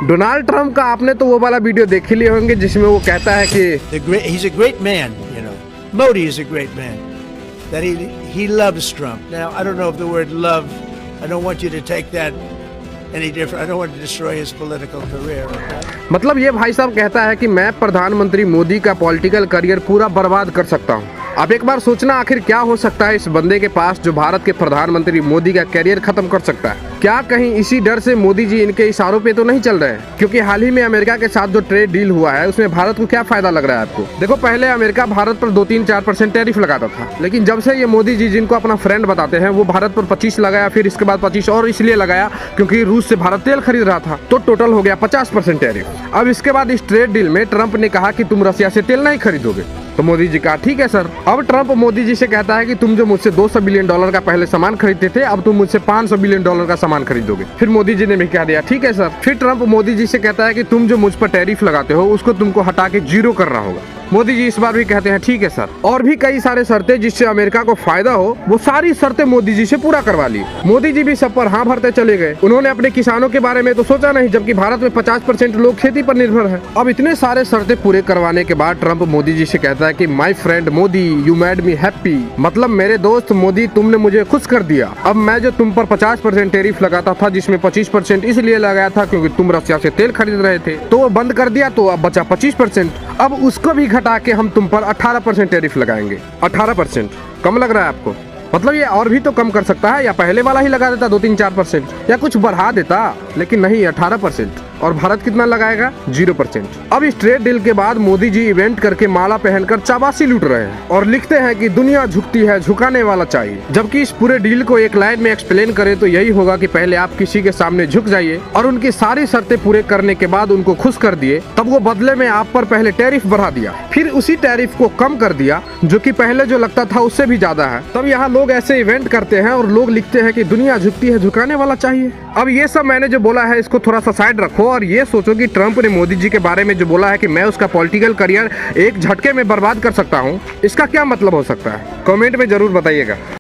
Donald Trump का आपने तो वो वाला वीडियो देख ही लिए होंगे जिसमें वो कहता है कि he's a great man, you know. Modi is a great man. That he loves Trump. Now, I don't know if the word love, I don't want you to take that any different. I don't want to destroy his political career. Okay? मतलब ये भाई साहब कहता है कि मैं प्रधानमंत्री मोदी का पॉलिटिकल करियर पूरा बर्बाद कर सकता हूँ। अब एक बार सोचना आखिर क्या हो सकता है इस बंदे के पास जो भारत के प्रधानमंत्री मोदी का करियर खत्म कर सकता है। क्या कहीं इसी डर से मोदी जी इनके इशारों पे तो नहीं चल रहे हैं? क्योंकि हाल ही में अमेरिका के साथ जो ट्रेड डील हुआ है उसमें भारत को क्या फायदा लग रहा है आपको? देखो, पहले अमेरिका भारत पर 2-3-4% टैरिफ लगाता था, लेकिन जब से ये मोदी जी जिनको अपना फ्रेंड बताते हैं वो भारत पर 25 लगाया, फिर इसके बाद 25 और इसलिए लगाया क्योंकि रूस से भारत तेल खरीद रहा था, तो टोटल हो गया 50% टैरिफ। अब इसके बाद इस ट्रेड डील में ट्रंप ने कहा कि तुम रसिया से तेल नहीं खरीदोगे, तो मोदी जी कहा ठीक है सर। अब ट्रंप मोदी जी से कहता है कि तुम जो मुझसे $200 बिलियन का पहले सामान खरीदते थे, अब तुम मुझसे $500 बिलियन का सामान खरीदोगे। फिर मोदी जी ने भी कह दिया ठीक है सर। फिर ट्रंप मोदी जी से कहता है कि तुम जो मुझ पर टैरिफ लगाते हो उसको तुमको हटा के 0 करना होगा। मोदी जी इस बार भी कहते हैं ठीक है सर। और भी कई सारे शर्तें जिससे अमेरिका को फायदा हो, वो सारी शर्तें मोदी जी से पूरा करवा ली। मोदी जी भी सब पर हाँ भरते चले गए। उन्होंने अपने किसानों के बारे में तो सोचा नहीं, जबकि भारत में 50% लोग खेती पर निर्भर है। अब इतने सारे शर्तें पूरे करवाने के बाद ट्रंप मोदी जी से कहता है कि my friend Modi, you made me happy. मतलब मेरे दोस्त मोदी, तुमने मुझे खुश कर दिया। अब मैं जो तुम पर 50% टैरिफ लगाता था, जिसमें 25% इसलिए लगाया था क्योंकि तुम रसिया से तेल खरीद रहे थे, तो वो बंद कर दिया, तो अब बचा 25%। अब उसको भी घटा के हम तुम पर 18% टैरिफ लगाएंगे। 18% कम लग रहा है आपको? मतलब ये और भी तो कम कर सकता है, या पहले वाला ही लगा देता 2-3-4%, या कुछ बढ़ा देता, लेकिन नहीं, 18%। और भारत कितना लगाएगा? 0%। अब इस ट्रेड डील के बाद मोदी जी इवेंट करके माला पहनकर चाबासी लूट रहे हैं और लिखते हैं कि दुनिया झुकती है, झुकाने वाला चाहिए। जबकि इस पूरे डील को एक लाइन में एक्सप्लेन करें तो यही होगा कि पहले आप किसी के सामने झुक जाइए और उनकी सारी शर्तें पूरे करने के बाद उनको खुश कर दिए, तब वो बदले में आप पर पहले टैरिफ बढ़ा दिया, फिर उसी टैरिफ को कम कर दिया जो कि पहले जो लगता था उससे भी ज्यादा है। तब यहाँ लोग ऐसे इवेंट करते हैं और लोग लिखते हैं कि दुनिया झुकती है, झुकाने वाला चाहिए। अब ये सब मैंने जो बोला है इसको थोड़ा सा साइड रखो और ये सोचो कि ट्रंप ने मोदी जी के बारे में जो बोला है कि मैं उसका पॉलिटिकल करियर एक झटके में बर्बाद कर सकता हूँ, इसका क्या मतलब हो सकता है? कमेंट में जरूर बताइएगा।